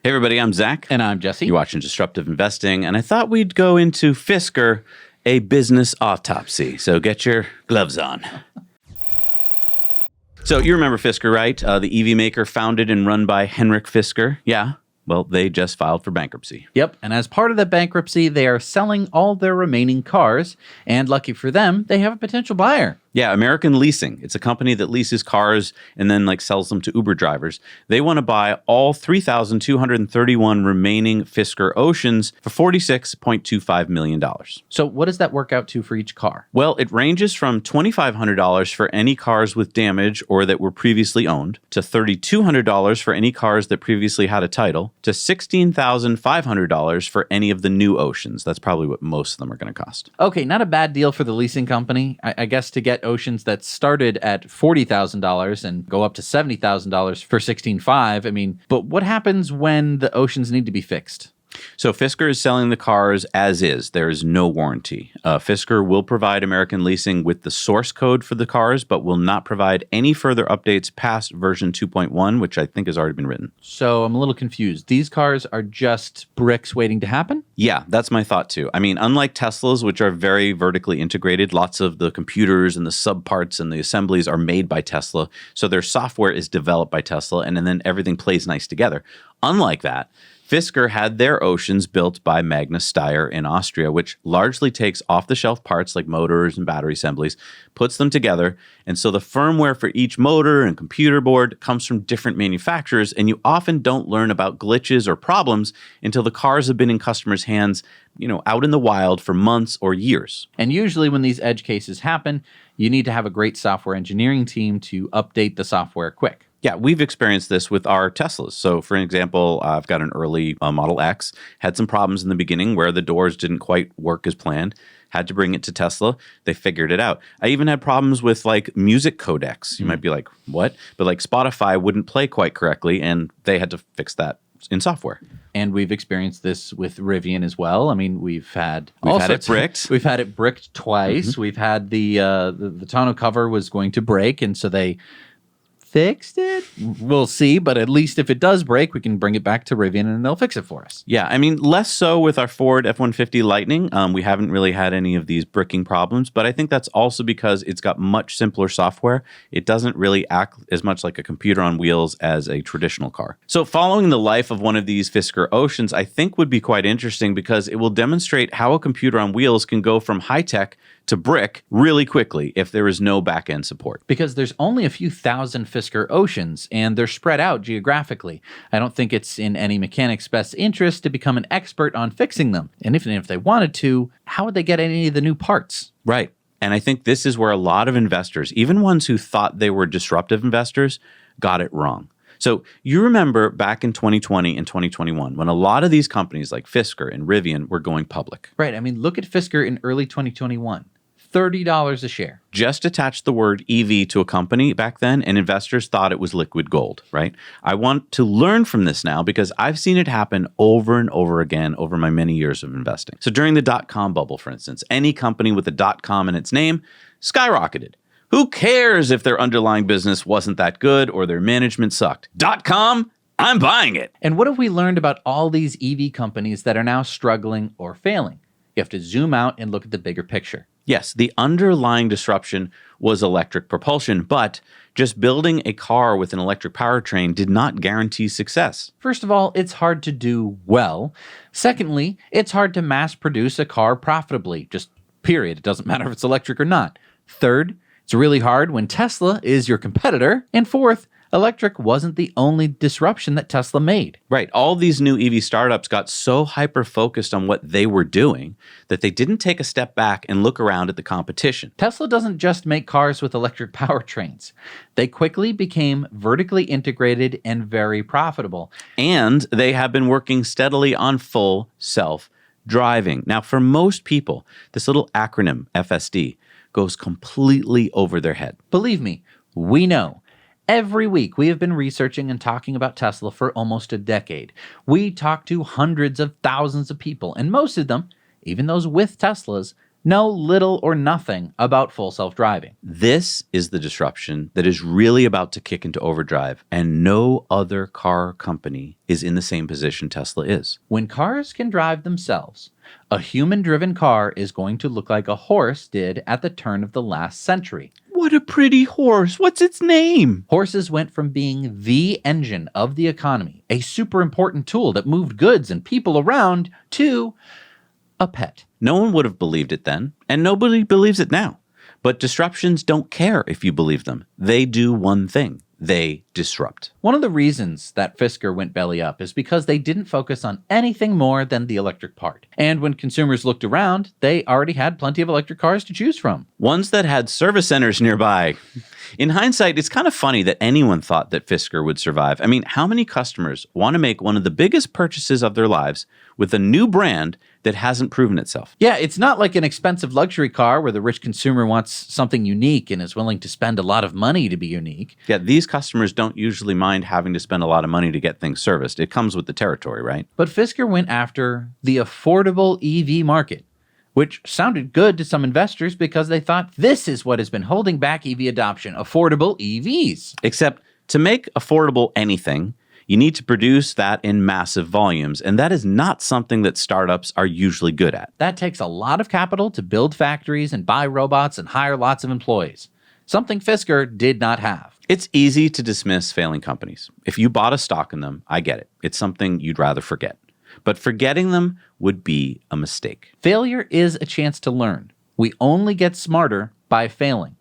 Hey everybody, I'm Zach. And I'm Jesse. You're watching Disruptive Investing, and I thought we'd go into Fisker, a business autopsy. So get your gloves on. So you remember Fisker, right? The EV maker founded and run by Henrik Fisker. Yeah. Well, they just filed for bankruptcy. Yep, and as part of the bankruptcy, they are selling all their remaining cars, and lucky for them, they have a potential buyer. Yeah, American Leasing. It's a company that leases cars and then sells them to Uber drivers. They want to buy all 3,231 remaining Fisker Oceans for $46.25 million. So what does that work out to for each car? Well, it ranges from $2,500 for any cars with damage or that were previously owned, to $3,200 for any cars that previously had a title, to $16,500 for any of the new Oceans. That's probably what most of them are going to cost. Okay, not a bad deal for the leasing company. I guess to get Oceans that started at $40,000 and go up to $70,000 for $16,500. I mean, but what happens when the Oceans need to be fixed? So Fisker is selling the cars as is. There is no warranty. Fisker will provide American Leasing with the source code for the cars, but will not provide any further updates past version 2.1, which I think has already been written. So I'm a little confused. These cars are just bricks waiting to happen? Yeah, that's my thought too. I mean, unlike Teslas, which are very vertically integrated, lots of the computers and the subparts and the assemblies are made by Tesla. So their software is developed by Tesla, and then everything plays nice together. Unlike that, Fisker had their Oceans built by Magna Steyr in Austria, which largely takes off-the-shelf parts like motors and battery assemblies, puts them together, and so the firmware for each motor and computer board comes from different manufacturers, and you often don't learn about glitches or problems until the cars have been in customers' hands, out in the wild for months or years. And usually when these edge cases happen, you need to have a great software engineering team to update the software quick. Yeah, we've experienced this with our Teslas. So, for example, I've got an early Model X, had some problems in the beginning where the doors didn't quite work as planned, had to bring it to Tesla. They figured it out. I even had problems with music codecs. You might be like, what? But Spotify wouldn't play quite correctly, and they had to fix that in software. And we've experienced this with Rivian as well. I mean, we've had it bricked. We've had it bricked twice. Mm-hmm. We've had the tonneau cover was going to break, and so they fixed it. We'll see, but at least if it does break, we can bring it back to Rivian and they'll fix it for us. Yeah, I mean, less so with our Ford F-150 Lightning. We haven't really had any of these bricking problems, but I think that's also because it's got much simpler software. It doesn't really act as much like a computer on wheels as a traditional car. So following the life of one of these Fisker Oceans, I think would be quite interesting because it will demonstrate how a computer on wheels can go from high-tech to brick really quickly if there is no back-end support. Because there's only a few thousand Fisker Oceans, and they're spread out geographically. I don't think it's in any mechanic's best interest to become an expert on fixing them. And even if they wanted to, how would they get any of the new parts? Right. And I think this is where a lot of investors, even ones who thought they were disruptive investors, got it wrong. So you remember back in 2020 and 2021 when a lot of these companies like Fisker and Rivian were going public. Right. I mean, look at Fisker in early 2021. $30 a share. Just attach the word EV to a company back then, and investors thought it was liquid gold, right? I want to learn from this now because I've seen it happen over and over again over my many years of investing. So during the dot-com bubble, for instance, any company with a .com in its name skyrocketed. Who cares if their underlying business wasn't that good or their management sucked? .com? I'm buying it. And what have we learned about all these EV companies that are now struggling or failing? You have to zoom out and look at the bigger picture. Yes, the underlying disruption was electric propulsion, but just building a car with an electric powertrain did not guarantee success. First of all, it's hard to do well. Secondly, it's hard to mass produce a car profitably, just period. It doesn't matter if it's electric or not. Third, it's really hard when Tesla is your competitor. And fourth, electric wasn't the only disruption that Tesla made. Right. All these new EV startups got so hyper-focused on what they were doing that they didn't take a step back and look around at the competition. Tesla doesn't just make cars with electric powertrains. They quickly became vertically integrated and very profitable. And they have been working steadily on full self-driving. Now, for most people, this little acronym, FSD, goes completely over their head. Believe me, we know. Every week, we have been researching and talking about Tesla for almost a decade. We talk to hundreds of thousands of people, and most of them, even those with Teslas, know little or nothing about full self-driving. This is the disruption that is really about to kick into overdrive, and no other car company is in the same position Tesla is. When cars can drive themselves, a human-driven car is going to look like a horse did at the turn of the last century. What a pretty horse. What's its name? Horses went from being the engine of the economy, a super important tool that moved goods and people around, to a pet. No one would have believed it then, and nobody believes it now. But disruptions don't care if you believe them. They do one thing. They disrupt. One of the reasons that Fisker went belly up is because they didn't focus on anything more than the electric part. And when consumers looked around, they already had plenty of electric cars to choose from. Ones that had service centers nearby. In hindsight, it's kind of funny that anyone thought that Fisker would survive. I mean, how many customers want to make one of the biggest purchases of their lives with a new brand that hasn't proven itself? Yeah, it's not like an expensive luxury car where the rich consumer wants something unique and is willing to spend a lot of money to be unique. Yeah, these customers don't usually mind having to spend a lot of money to get things serviced. It comes with the territory, right? But Fisker went after the affordable EV market, which sounded good to some investors because they thought this is what has been holding back EV adoption, affordable EVs. Except to make affordable anything, you need to produce that in massive volumes, and that is not something that startups are usually good at. That takes a lot of capital to build factories and buy robots and hire lots of employees, something Fisker did not have. It's easy to dismiss failing companies. If you bought a stock in them, I get it. It's something you'd rather forget. But forgetting them would be a mistake. Failure is a chance to learn. We only get smarter by failing.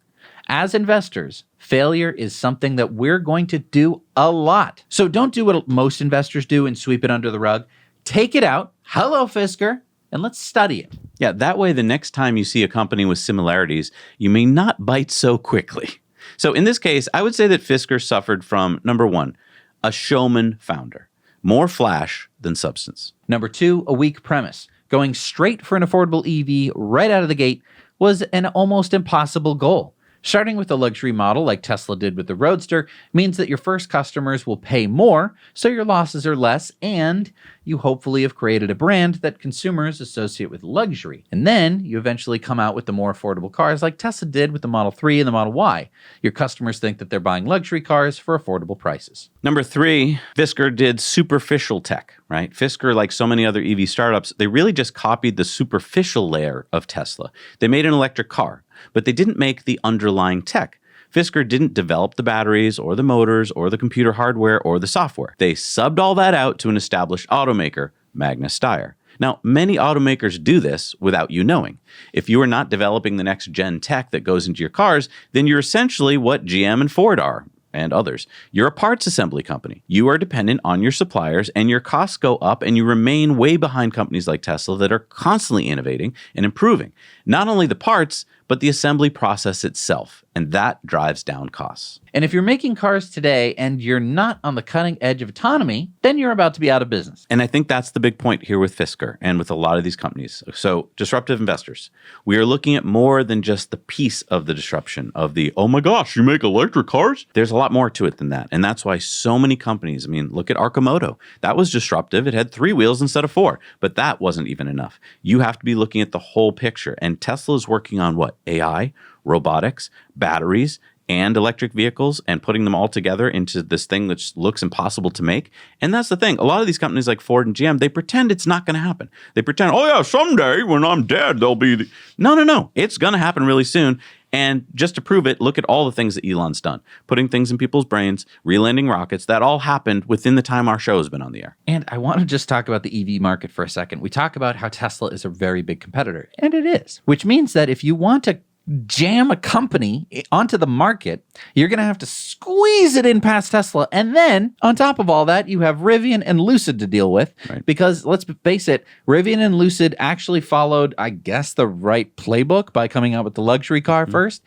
As investors, failure is something that we're going to do a lot. So don't do what most investors do and sweep it under the rug. Take it out. Hello, Fisker. And let's study it. Yeah, that way the next time you see a company with similarities, you may not bite so quickly. So in this case, I would say that Fisker suffered from, number one, a showman founder. More flash than substance. Number two, a weak premise. Going straight for an affordable EV right out of the gate was an almost impossible goal. Starting with a luxury model like Tesla did with the Roadster means that your first customers will pay more, so your losses are less, and you hopefully have created a brand that consumers associate with luxury. And then you eventually come out with the more affordable cars like Tesla did with the Model 3 and the Model Y. Your customers think that they're buying luxury cars for affordable prices. Number three, Fisker did superficial tech, right? Fisker, like so many other EV startups, they really just copied the superficial layer of Tesla. They made an electric car, but they didn't make the underlying tech. Fisker didn't develop the batteries or the motors or the computer hardware or the software. They subbed all that out to an established automaker, Magna Steyr. Now, many automakers do this without you knowing. If you are not developing the next gen tech that goes into your cars, then you're essentially what GM and Ford are, and others. You're a parts assembly company. You are dependent on your suppliers, and your costs go up, and you remain way behind companies like Tesla that are constantly innovating and improving. Not only the parts, but the assembly process itself, and that drives down costs. And if you're making cars today and you're not on the cutting edge of autonomy, then you're about to be out of business. And I think that's the big point here with Fisker and with a lot of these companies. So, disruptive investors, we are looking at more than just the piece of the disruption of the, oh my gosh, you make electric cars? There's a lot more to it than that. And that's why so many companies, I mean, look at Arcimoto. That was disruptive. It had 3 wheels instead of 4, but that wasn't even enough. You have to be looking at the whole picture. And Tesla is working on what? AI, robotics, batteries, and electric vehicles, and putting them all together into this thing that looks impossible to make. And that's the thing. A lot of these companies like Ford and GM, they pretend it's not going to happen. They pretend, oh yeah, someday when I'm dead, there'll be... No. It's going to happen really soon. And just to prove it, look at all the things that Elon's done. Putting things in people's brains, relanding rockets, that all happened within the time our show has been on the air. And I want to just talk about the EV market for a second. We talk about how Tesla is a very big competitor, and it is. Which means that if you want to jam a company onto the market, you're going to have to squeeze it in past Tesla. And then on top of all that, you have Rivian and Lucid to deal with. Right. Because let's face it, Rivian and Lucid actually followed, I guess, the right playbook by coming out with the luxury car first.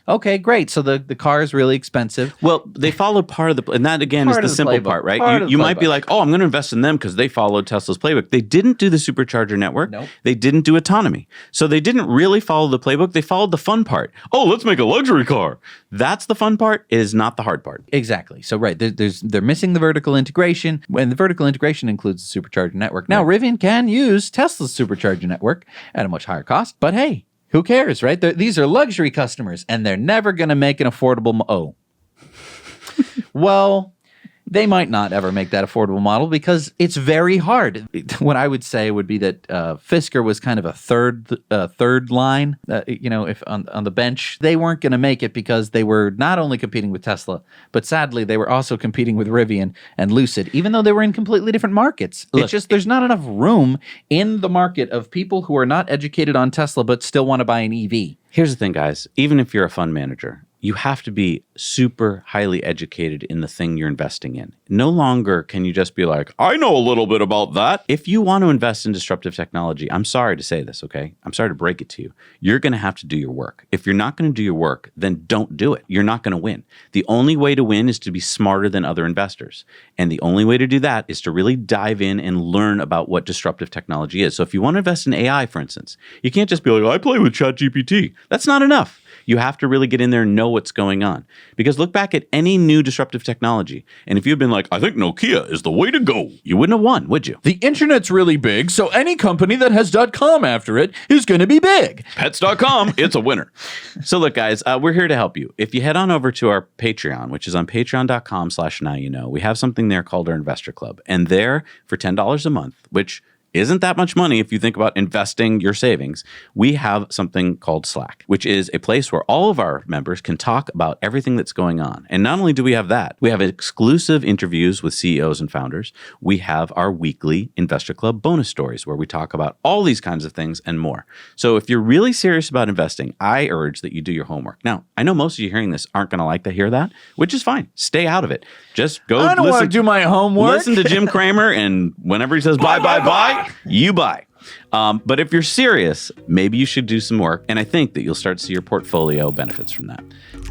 Okay, great. So the car is really expensive. Well, they followed part of the, and that again is the simple playbook. part, right? You might be like, oh, I'm going to invest in them because they followed Tesla's playbook. They didn't do the supercharger network. Nope. They didn't do autonomy. So they didn't really follow the playbook. They followed called the fun part. Oh, let's make a luxury car. That's the fun part. It is not the hard part. Exactly. So, right, they're missing the vertical integration, and the vertical integration includes the supercharger network. Now, Rivian can use Tesla's supercharger network at a much higher cost, but hey, who cares, right? These are luxury customers, and they're never going to make an affordable well, they might not ever make that affordable model because it's very hard. What I would say would be that Fisker was kind of a third line. If on the bench, they weren't going to make it because they were not only competing with Tesla, but sadly they were also competing with Rivian and Lucid, even though they were in completely different markets. It's just there's not enough room in the market of people who are not educated on Tesla but still want to buy an EV. Here's the thing, guys. Even if you're a fund manager, you have to be super highly educated in the thing you're investing in. No longer can you just be like, I know a little bit about that. If you want to invest in disruptive technology, I'm sorry to say this, okay? I'm sorry to break it to you. You're going to have to do your work. If you're not going to do your work, then don't do it. You're not going to win. The only way to win is to be smarter than other investors. And the only way to do that is to really dive in and learn about what disruptive technology is. So if you want to invest in AI, for instance, you can't just be like, I play with ChatGPT. That's not enough. You have to really get in there and know what's going on. Because look back at any new disruptive technology, and if you'd been like, I think Nokia is the way to go, you wouldn't have won, would you? The internet's really big, so any company that has .com after it is going to be big. Pets.com, it's a winner. So look, guys, we're here to help you. If you head on over to our Patreon, which is on patreon.com/nowyouknow, we have something there called our Investor Club. And there, for $10 a month, which isn't that much money if you think about investing your savings, we have something called Slack, which is a place where all of our members can talk about everything that's going on. And not only do we have that, we have exclusive interviews with CEOs and founders. We have our weekly Investor Club bonus stories where we talk about all these kinds of things and more. So if you're really serious about investing, I urge that you do your homework. Now, I know most of you hearing this aren't going to like to hear that, which is fine. Stay out of it. Just go I don't want to do my homework. Listen to Jim Cramer, and whenever he says bye, you buy. But if you're serious, maybe you should do some work. And I think that you'll start to see your portfolio benefits from that.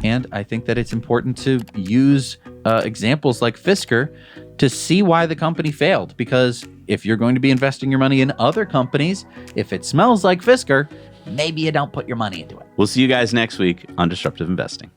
And I think that it's important to use examples like Fisker to see why the company failed. Because if you're going to be investing your money in other companies, if it smells like Fisker, maybe you don't put your money into it. We'll see you guys next week on Disruptive Investing.